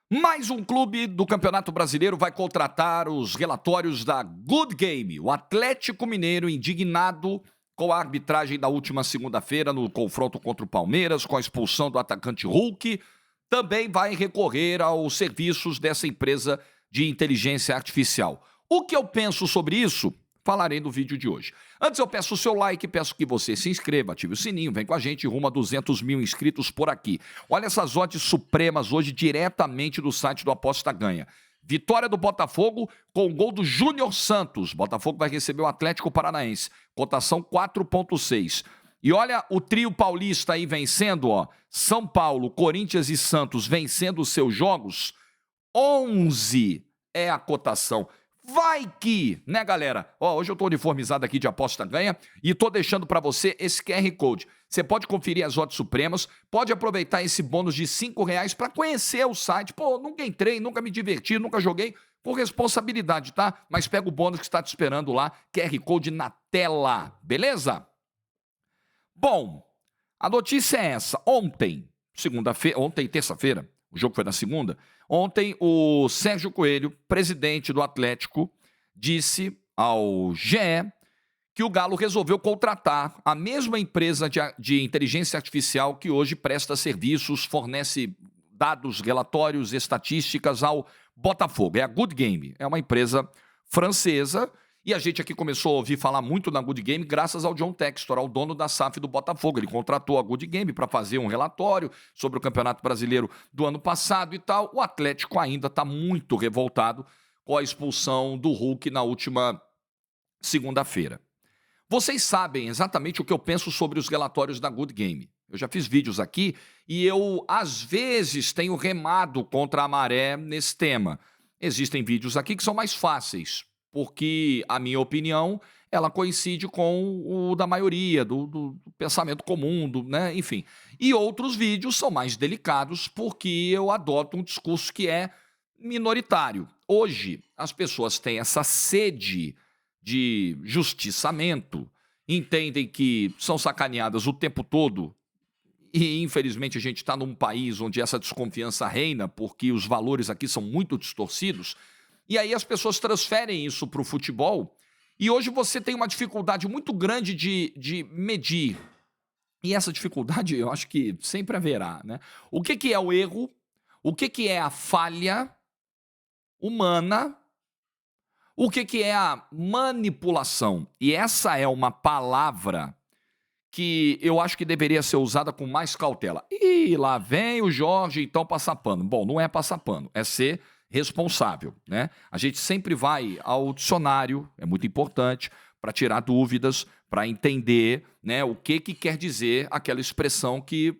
Mais um clube do Campeonato Brasileiro vai contratar os relatórios da Good Game. O Atlético Mineiro, indignado com a arbitragem da última segunda-feira no confronto contra o Palmeiras, com a expulsão do atacante Hulk, também vai recorrer aos serviços dessa empresa de inteligência artificial. O que eu penso sobre isso? Falarei no vídeo de hoje. Antes eu peço o seu like, peço que você se inscreva, ative o sininho, vem com a gente rumo a 200 mil inscritos por aqui. Olha essas odds supremas hoje diretamente do site do Aposta Ganha. Vitória do Botafogo com o gol do Júnior Santos. Botafogo vai receber o Atlético Paranaense. Cotação 4,6. E olha o trio paulista aí vencendo, ó. São Paulo, Corinthians e Santos vencendo os seus jogos. 11 é a cotação. Vai que, né, galera? Ó, hoje eu tô uniformizado aqui de Aposta Ganha e tô deixando pra você esse QR Code. Você pode conferir as odds supremas, pode aproveitar esse bônus de R$ 5 pra conhecer o site. Pô, nunca entrei, nunca me diverti, nunca joguei, com responsabilidade, tá? Mas pega o bônus que está te esperando lá, QR Code na tela, beleza? Bom, a notícia é essa. Ontem, terça-feira, o jogo foi na segunda. Ontem, o Sérgio Coelho, presidente do Atlético, disse ao GE que o Galo resolveu contratar a mesma empresa de inteligência artificial que hoje presta serviços, fornece dados, relatórios, estatísticas ao Botafogo. É a Good Game, é uma empresa francesa. E a gente aqui começou a ouvir falar muito na Good Game graças ao John Textor, ao dono da SAF do Botafogo. Ele contratou a Good Game para fazer um relatório sobre o Campeonato Brasileiro do ano passado e tal. O Atlético ainda está muito revoltado com a expulsão do Hulk na última segunda-feira. Vocês sabem exatamente o que eu penso sobre os relatórios da Good Game. Eu já fiz vídeos aqui e eu, às vezes, tenho remado contra a maré nesse tema. Existem vídeos aqui que são mais fáceis, porque a minha opinião, ela coincide com o da maioria, do pensamento comum, né? Enfim. E outros vídeos são mais delicados, porque eu adoto um discurso que é minoritário. Hoje, as pessoas têm essa sede de justiçamento, entendem que são sacaneadas o tempo todo, e infelizmente a gente está num país onde essa desconfiança reina, porque os valores aqui são muito distorcidos. E aí as pessoas transferem isso para o futebol e hoje você tem uma dificuldade muito grande de medir. E essa dificuldade eu acho que sempre haverá, né? O que é o erro? O que é a falha humana? O que é a manipulação? E essa é uma palavra que eu acho que deveria ser usada com mais cautela. E lá vem o Jorge, então passar pano. Bom, não é passar pano, é ser responsável, né? A gente sempre vai ao dicionário, é muito importante, para tirar dúvidas, para entender, né, o que quer dizer aquela expressão que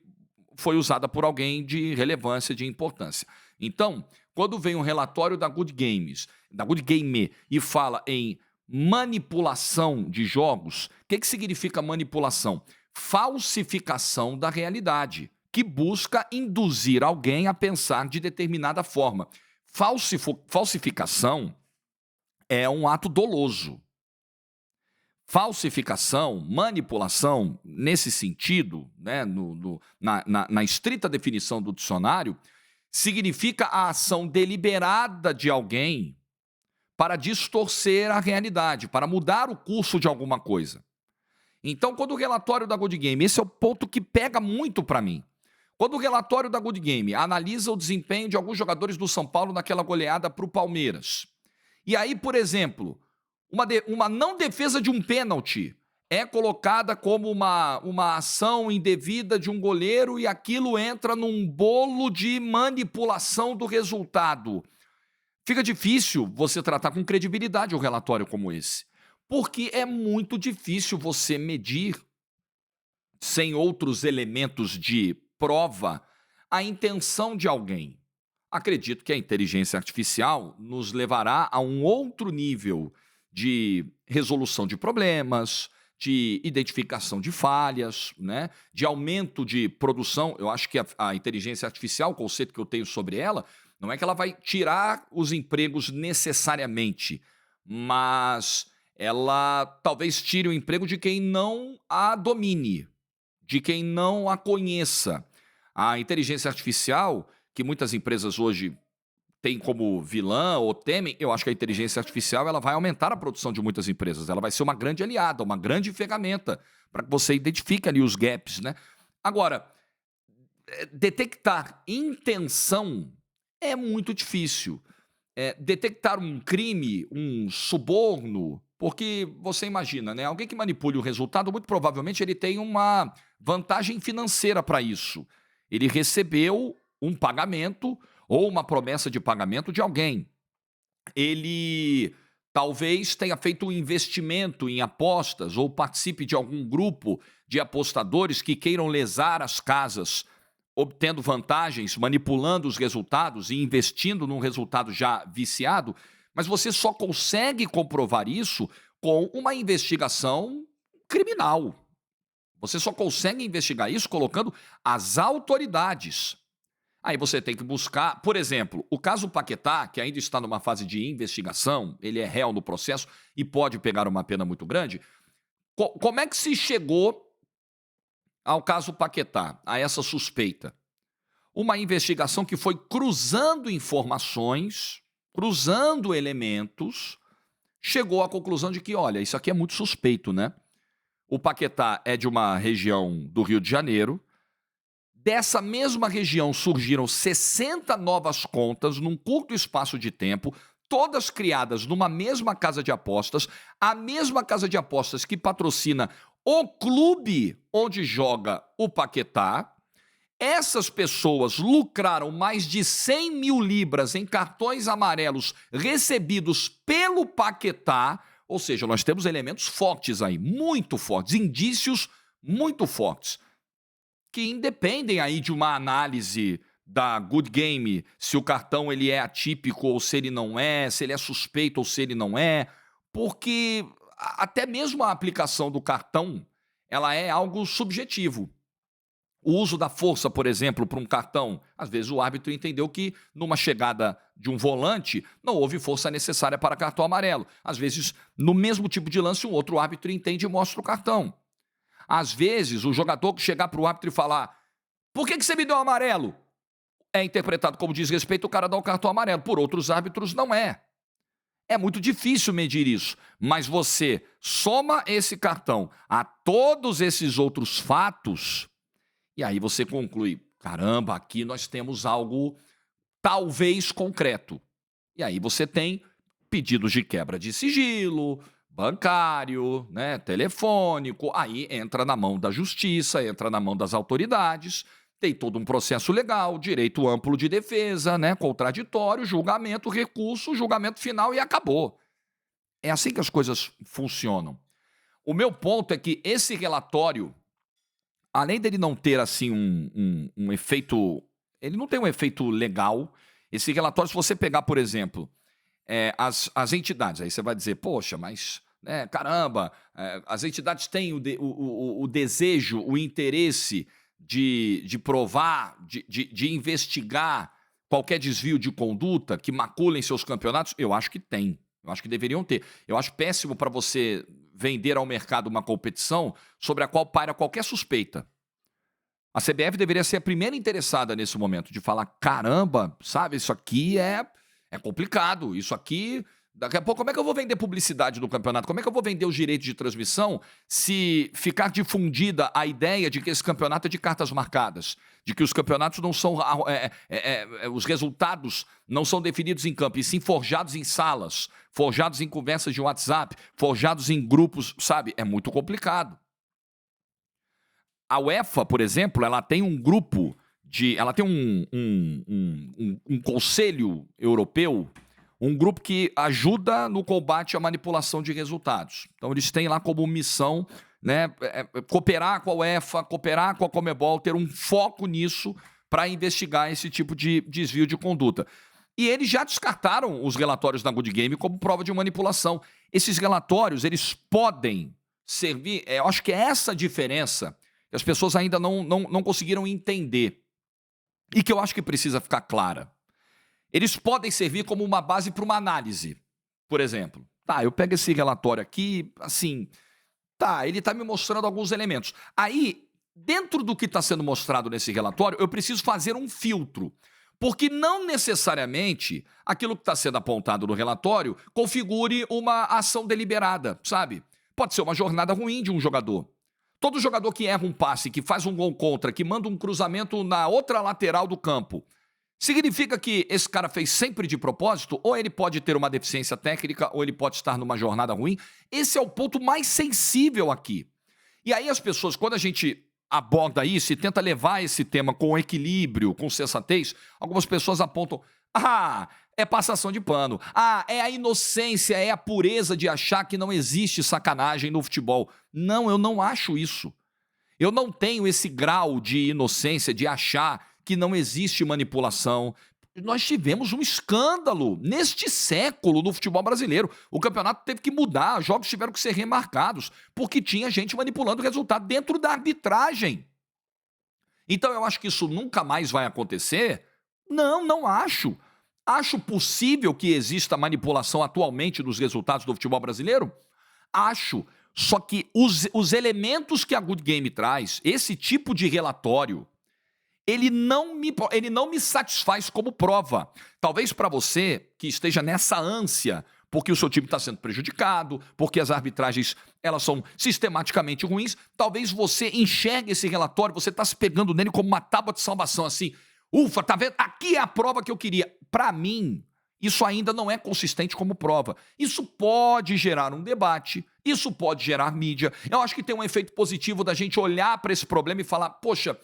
foi usada por alguém de relevância, de importância. Então, quando vem um relatório da Good Games, da Good Game, e fala em manipulação de jogos, o que significa manipulação? Falsificação da realidade, que busca induzir alguém a pensar de determinada forma. Falsificação é um ato doloso. Falsificação, manipulação, nesse sentido, né, na estrita definição do dicionário, significa a ação deliberada de alguém para distorcer a realidade, para mudar o curso de alguma coisa. Então, quando o relatório da Good Game, esse é o ponto que pega muito para mim. Quando o relatório da Good Game analisa o desempenho de alguns jogadores do São Paulo naquela goleada para o Palmeiras, e aí, por exemplo, uma não defesa de um pênalti é colocada como uma ação indevida de um goleiro e aquilo entra num bolo de manipulação do resultado. Fica difícil você tratar com credibilidade um relatório como esse, porque é muito difícil você medir, sem outros elementos de prova, a intenção de alguém. Acredito que a inteligência artificial nos levará a um outro nível de resolução de problemas, de identificação de falhas, né? De aumento de produção. Eu acho que a inteligência artificial, o conceito que eu tenho sobre ela, não é que ela vai tirar os empregos necessariamente, mas ela talvez tire o emprego de quem não a domine, de quem não a conheça. A inteligência artificial, que muitas empresas hoje tem como vilã ou temem, eu acho que a inteligência artificial ela vai aumentar a produção de muitas empresas. Ela vai ser uma grande aliada, uma grande ferramenta para que você identifique ali os gaps, né? Agora, detectar intenção é muito difícil. Detectar um crime, um suborno, porque você imagina, né? Alguém que manipule o resultado, muito provavelmente ele tem uma vantagem financeira para isso. Ele recebeu um pagamento ou uma promessa de pagamento de alguém. Ele talvez tenha feito um investimento em apostas ou participe de algum grupo de apostadores que queiram lesar as casas, obtendo vantagens, manipulando os resultados e investindo num resultado já viciado, mas você só consegue comprovar isso com uma investigação criminal. Você só consegue investigar isso colocando as autoridades. Aí você tem que buscar, por exemplo, o caso Paquetá, que ainda está numa fase de investigação, ele é réu no processo e pode pegar uma pena muito grande. Como é que se chegou ao caso Paquetá, a essa suspeita? Uma investigação que foi cruzando informações, cruzando elementos, chegou à conclusão de que, olha, isso aqui é muito suspeito, né? O Paquetá é de uma região do Rio de Janeiro. Dessa mesma região surgiram 60 novas contas num curto espaço de tempo, todas criadas numa mesma casa de apostas, a mesma casa de apostas que patrocina o clube onde joga o Paquetá. Essas pessoas lucraram mais de 100 mil libras em cartões amarelos recebidos pelo Paquetá. Ou seja, nós temos elementos fortes aí, muito fortes, indícios muito fortes, que independem aí de uma análise da Good Game, se o cartão ele é atípico ou se ele não é, se ele é suspeito ou se ele não é, porque até mesmo a aplicação do cartão, ela é algo subjetivo. O uso da força, por exemplo, para um cartão, às vezes o árbitro entendeu que numa chegada de um volante não houve força necessária para cartão amarelo. Às vezes, no mesmo tipo de lance, um outro árbitro entende e mostra o cartão. Às vezes, o jogador que chegar para o árbitro e falar: por que você me deu amarelo? É interpretado como desrespeito, o cara dá o cartão amarelo. Por outros árbitros, não é. É muito difícil medir isso, mas você soma esse cartão a todos esses outros fatos e aí você conclui: caramba, aqui nós temos algo talvez concreto. E aí você tem pedidos de quebra de sigilo, bancário, né, telefônico, aí entra na mão da justiça, entra na mão das autoridades, tem todo um processo legal, direito amplo de defesa, né, contraditório, julgamento, recurso, julgamento final e acabou. É assim que as coisas funcionam. O meu ponto é que esse relatório, além dele não ter assim um efeito, ele não tem um efeito legal. Esse relatório, se você pegar, por exemplo, as entidades, aí você vai dizer, poxa, mas né, caramba, as entidades têm o desejo, o interesse de provar, de investigar qualquer desvio de conduta que maculem seus campeonatos. Eu acho que tem. Eu acho que deveriam ter. Eu acho péssimo para você vender ao mercado uma competição sobre a qual paira qualquer suspeita. A CBF deveria ser a primeira interessada nesse momento, de falar, caramba, sabe, isso aqui é complicado, isso aqui... Daqui a pouco, como é que eu vou vender publicidade no campeonato? Como é que eu vou vender os direitos de transmissão se ficar difundida a ideia de que esse campeonato é de cartas marcadas? De que os campeonatos não são... os resultados não são definidos em campo, e sim forjados em salas, forjados em conversas de WhatsApp, forjados em grupos, sabe? É muito complicado. A UEFA, por exemplo, ela tem um grupo ela tem um conselho europeu, um grupo que ajuda no combate à manipulação de resultados. Então, eles têm lá como missão, né, cooperar com a UEFA, cooperar com a Conmebol, ter um foco nisso para investigar esse tipo de desvio de conduta. E eles já descartaram os relatórios da Good Game como prova de manipulação. Esses relatórios, eles podem servir... eu acho que é essa a diferença que as pessoas ainda não conseguiram entender e que eu acho que precisa ficar clara. Eles podem servir como uma base para uma análise. Por exemplo, eu pego esse relatório aqui, assim, ele está me mostrando alguns elementos. Aí, dentro do que está sendo mostrado nesse relatório, eu preciso fazer um filtro. Porque não necessariamente aquilo que está sendo apontado no relatório configure uma ação deliberada, sabe? Pode ser uma jornada ruim de um jogador. Todo jogador que erra um passe, que faz um gol contra, que manda um cruzamento na outra lateral do campo, significa que esse cara fez sempre de propósito? Ou ele pode ter uma deficiência técnica, ou ele pode estar numa jornada ruim? Esse é o ponto mais sensível aqui. E aí as pessoas, quando a gente aborda isso e tenta levar esse tema com equilíbrio, com sensatez, algumas pessoas apontam: ah, é passação de pano. Ah, é a inocência, é a pureza de achar que não existe sacanagem no futebol. Não, eu não acho isso. Eu não tenho esse grau de inocência de achar que não existe manipulação. Nós tivemos um escândalo neste século no futebol brasileiro. O campeonato teve que mudar, jogos tiveram que ser remarcados, porque tinha gente manipulando o resultado dentro da arbitragem. Então eu acho que isso nunca mais vai acontecer? Não, não acho. Acho possível que exista manipulação atualmente nos resultados do futebol brasileiro? Acho. Só que os elementos que a Good Game traz, esse tipo de relatório, ele não me satisfaz como prova. Talvez para você que esteja nessa ânsia, porque o seu time está sendo prejudicado, porque as arbitragens elas são sistematicamente ruins, talvez você enxergue esse relatório, você está se pegando nele como uma tábua de salvação, assim, ufa, tá vendo? Aqui é a prova que eu queria. Para mim, isso ainda não é consistente como prova. Isso pode gerar um debate, isso pode gerar mídia. Eu acho que tem um efeito positivo da gente olhar para esse problema e falar, poxa,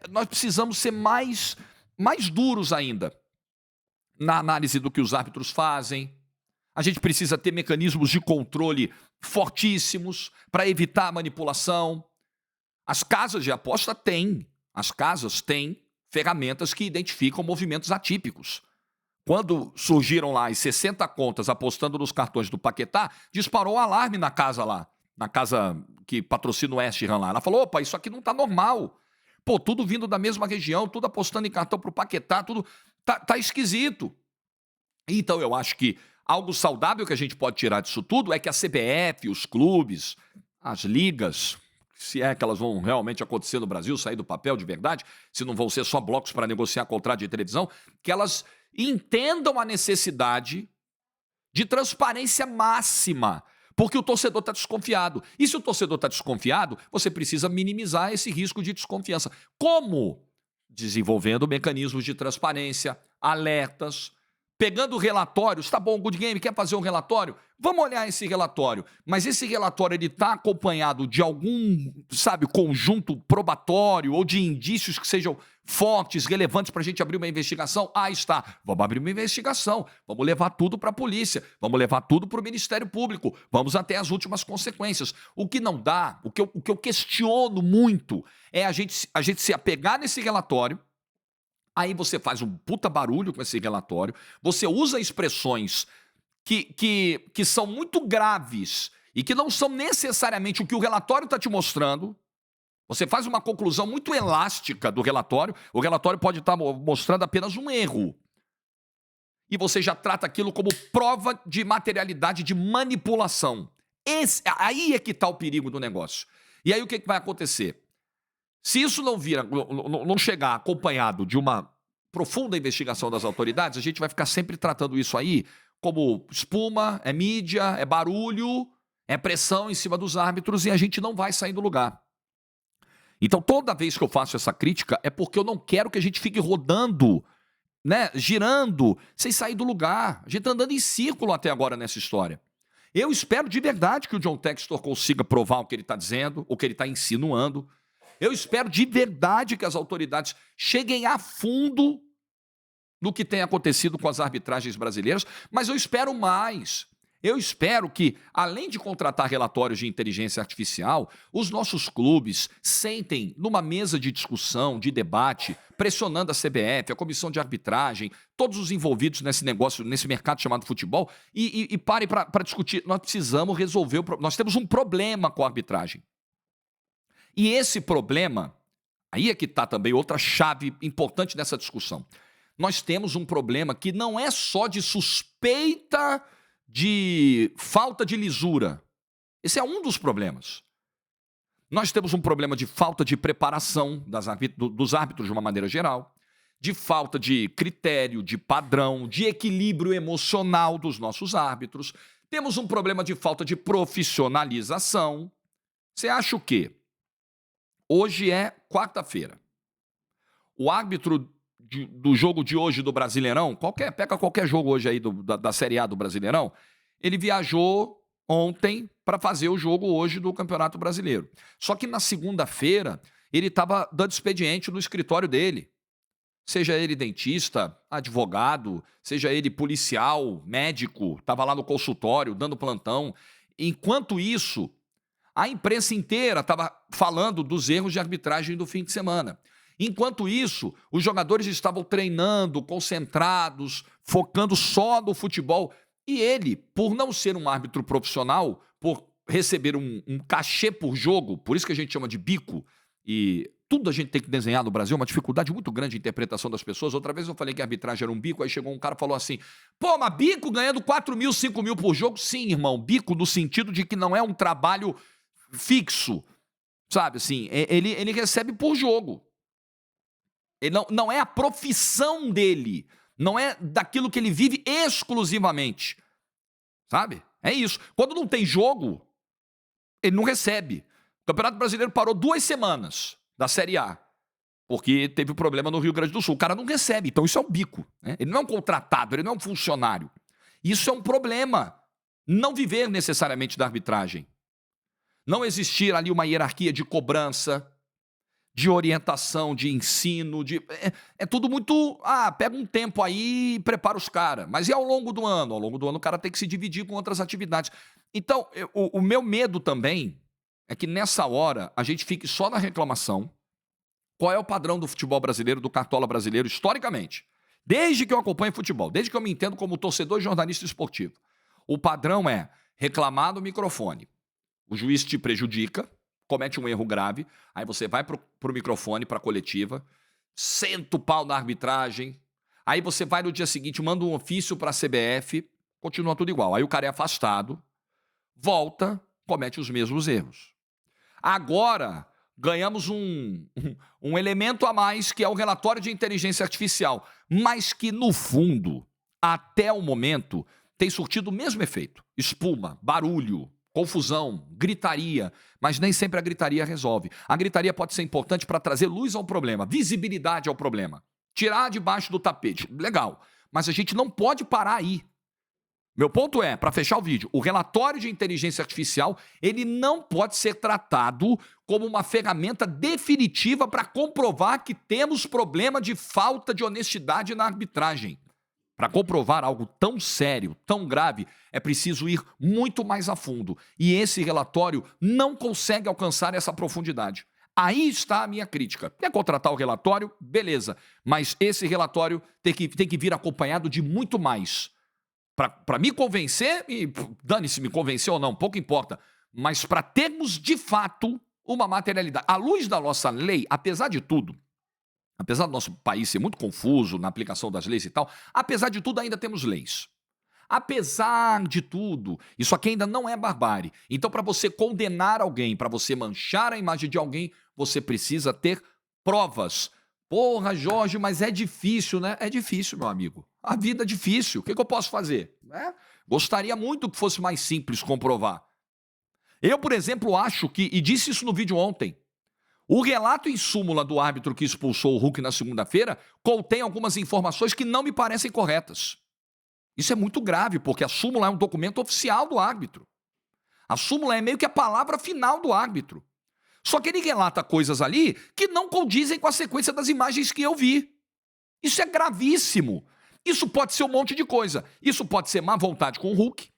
nós precisamos ser mais duros ainda na análise do que os árbitros fazem. A gente precisa ter mecanismos de controle fortíssimos para evitar a manipulação. As casas de aposta têm ferramentas que identificam movimentos atípicos. Quando surgiram lá as 60 contas apostando nos cartões do Paquetá, disparou o alarme na casa que patrocina o West Ham lá. Ela falou, opa, isso aqui não está normal. Pô, tudo vindo da mesma região, tudo apostando em cartão pro Paquetá, tudo tá esquisito. Então eu acho que algo saudável que a gente pode tirar disso tudo é que a CBF, os clubes, as ligas, se é que elas vão realmente acontecer no Brasil, sair do papel de verdade, se não vão ser só blocos para negociar contrato de televisão, que elas entendam a necessidade de transparência máxima, porque o torcedor está desconfiado. E se o torcedor está desconfiado, você precisa minimizar esse risco de desconfiança. Como? Desenvolvendo mecanismos de transparência, alertas, pegando relatórios. Tá bom, Good Game, quer fazer um relatório? Vamos olhar esse relatório. Mas esse relatório está acompanhado de algum, conjunto probatório ou de indícios que sejam fortes, relevantes para a gente abrir uma investigação? Ah, está. Vamos abrir uma investigação. Vamos levar tudo para a polícia. Vamos levar tudo para o Ministério Público. Vamos até as últimas consequências. O que não dá, o que eu questiono muito é a gente se apegar nesse relatório. Aí você faz um puta barulho com esse relatório, você usa expressões que são muito graves e que não são necessariamente o que o relatório está te mostrando. Você faz uma conclusão muito elástica do relatório, o relatório pode estar mostrando apenas um erro. E você já trata aquilo como prova de materialidade de manipulação. Aí é que está o perigo do negócio. E aí o que vai acontecer? Se isso não chegar acompanhado de uma profunda investigação das autoridades, a gente vai ficar sempre tratando isso aí como espuma, é mídia, é barulho, é pressão em cima dos árbitros e a gente não vai sair do lugar. Então, toda vez que eu faço essa crítica é porque eu não quero que a gente fique rodando, girando, sem sair do lugar. A gente está andando em círculo até agora nessa história. Eu espero de verdade que o John Textor consiga provar o que ele está dizendo, o que ele está insinuando. Eu espero de verdade que as autoridades cheguem a fundo no que tem acontecido com as arbitragens brasileiras, mas eu espero mais. Eu espero que, além de contratar relatórios de inteligência artificial, os nossos clubes sentem numa mesa de discussão, de debate, pressionando a CBF, a comissão de arbitragem, todos os envolvidos nesse negócio, nesse mercado chamado futebol, e parem para discutir. Nós precisamos resolver nós temos um problema com a arbitragem. E esse problema, aí é que está também outra chave importante nessa discussão. Nós temos um problema que não é só de suspeita de falta de lisura. Esse é um dos problemas. Nós temos um problema de falta de preparação dos árbitros de uma maneira geral. de falta de critério, de padrão, de equilíbrio emocional dos nossos árbitros. Temos um problema de falta de profissionalização. Você acha o quê? Hoje é quarta-feira. O árbitro do jogo de hoje do Brasileirão, pega qualquer jogo hoje aí da Série A do Brasileirão, ele viajou ontem para fazer o jogo hoje do Campeonato Brasileiro. Só que na segunda-feira ele estava dando expediente no escritório dele. Seja ele dentista, advogado, seja ele policial, médico, estava lá no consultório dando plantão. Enquanto isso, a imprensa inteira estava falando dos erros de arbitragem do fim de semana. Enquanto isso, os jogadores estavam treinando, concentrados, focando só no futebol. E ele, por não ser um árbitro profissional, por receber um cachê por jogo, por isso que a gente chama de bico, e tudo a gente tem que desenhar no Brasil, uma dificuldade muito grande de interpretação das pessoas. Outra vez eu falei que a arbitragem era um bico, aí chegou um cara e falou assim, pô, mas bico ganhando 4 mil, 5 mil por jogo? Sim, irmão, bico no sentido de que não é um trabalho fixo, sabe, assim, ele recebe por jogo. Ele não é a profissão dele, não é daquilo que ele vive exclusivamente, sabe? É isso. Quando não tem jogo, ele não recebe. O Campeonato Brasileiro parou 2 semanas da Série A, porque teve um problema no Rio Grande do Sul. O cara não recebe, então isso é um bico, né? Ele não é um contratado, ele não é um funcionário. Isso é um problema. Não viver necessariamente da arbitragem. Não existir ali uma hierarquia de cobrança, de orientação, de ensino, é tudo muito... pega um tempo aí e prepara os caras. Mas e ao longo do ano? Ao longo do ano o cara tem que se dividir com outras atividades. Então, o meu medo também é que nessa hora a gente fique só na reclamação. Qual é o padrão do futebol brasileiro, do cartola brasileiro, historicamente? Desde que eu acompanho futebol, desde que eu me entendo como torcedor e jornalista esportivo. O padrão é reclamar no microfone. O juiz te prejudica, comete um erro grave, aí você vai pro microfone, pra coletiva, senta o pau na arbitragem, aí você vai no dia seguinte, manda um ofício pra CBF, continua tudo igual. Aí o cara é afastado, volta, comete os mesmos erros. Agora, ganhamos um elemento a mais, que é o relatório de inteligência artificial, mas que, no fundo, até o momento, tem surtido o mesmo efeito. Espuma, barulho, confusão, gritaria, mas nem sempre a gritaria resolve. A gritaria pode ser importante para trazer luz ao problema, visibilidade ao problema, tirar debaixo do tapete. Legal, mas a gente não pode parar aí. Meu ponto é, para fechar o vídeo, o relatório de inteligência artificial, ele não pode ser tratado como uma ferramenta definitiva para comprovar que temos problema de falta de honestidade na arbitragem. Para comprovar algo tão sério, tão grave, é preciso ir muito mais a fundo. E esse relatório não consegue alcançar essa profundidade. Aí está a minha crítica. Quer contratar o relatório? Beleza. Mas esse relatório tem que vir acompanhado de muito mais. Para me convencer, e dane-se me convencer ou não, pouco importa. Mas para termos, de fato, uma materialidade. À luz da nossa lei, apesar de tudo, apesar do nosso país ser muito confuso na aplicação das leis e tal, apesar de tudo ainda temos leis. Apesar de tudo, isso aqui ainda não é barbárie. Então, para você condenar alguém, para você manchar a imagem de alguém, você precisa ter provas. Porra, Jorge, mas é difícil, né? É difícil, meu amigo. A vida é difícil. O que eu posso fazer? Gostaria muito que fosse mais simples comprovar. Eu, por exemplo, acho que, e disse isso no vídeo ontem, o relato em súmula do árbitro que expulsou o Hulk na segunda-feira contém algumas informações que não me parecem corretas. Isso é muito grave, porque a súmula é um documento oficial do árbitro. A súmula é meio que a palavra final do árbitro. Só que ele relata coisas ali que não condizem com a sequência das imagens que eu vi. Isso é gravíssimo. Isso pode ser um monte de coisa. Isso pode ser má vontade com o Hulk.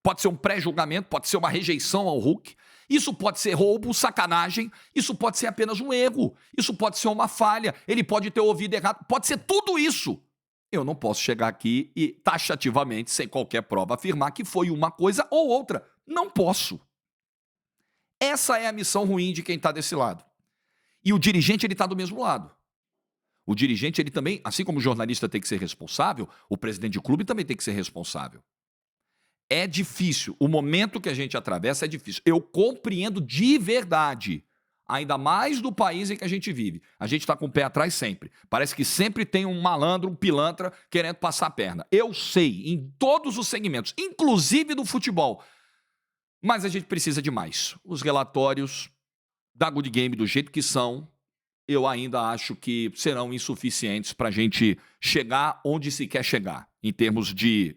Pode ser um pré-julgamento, pode ser uma rejeição ao Hulk. Isso pode ser roubo, sacanagem. Isso pode ser apenas um erro. Isso pode ser uma falha. Ele pode ter ouvido errado. Pode ser tudo isso. Eu não posso chegar aqui e taxativamente, sem qualquer prova, afirmar que foi uma coisa ou outra. Não posso. Essa é a missão ruim de quem está desse lado. E o dirigente, ele está do mesmo lado. O dirigente, ele também, assim como o jornalista tem que ser responsável, o presidente de clube também tem que ser responsável. É difícil. O momento que a gente atravessa é difícil. Eu compreendo de verdade ainda mais do país em que a gente vive. A gente está com o pé atrás sempre. Parece que sempre tem um malandro, um pilantra, querendo passar a perna. Eu sei, em todos os segmentos, inclusive do futebol. Mas a gente precisa de mais. Os relatórios da Good Game, do jeito que são, eu ainda acho que serão insuficientes para a gente chegar onde se quer chegar, em termos de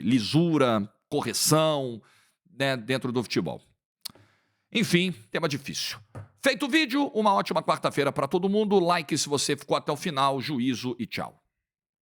lisura, correção, né, dentro do futebol. Enfim, tema difícil. Feito o vídeo, uma ótima quarta-feira para todo mundo. Like se você ficou até o final, juízo e tchau.